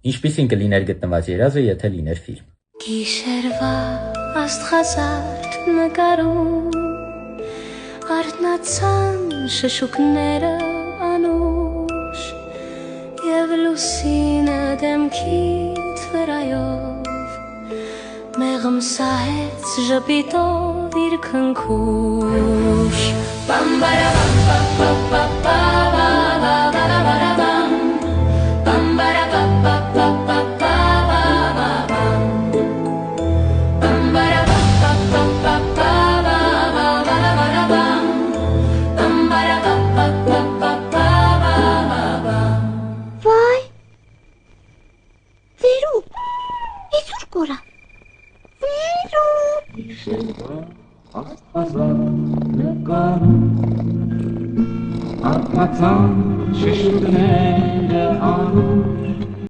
Ինչպիսին կլիներ գտնված երազը, եթե լիներ ֆիլմ։ Գիշերվա աստղազարդ նկարում արթնացան շշուկները անուշ և լուսինը դեմքիդ վրայով մեղմ սահեց ժպիտով իր քնքուշ Արթնացան շշուկները անուշ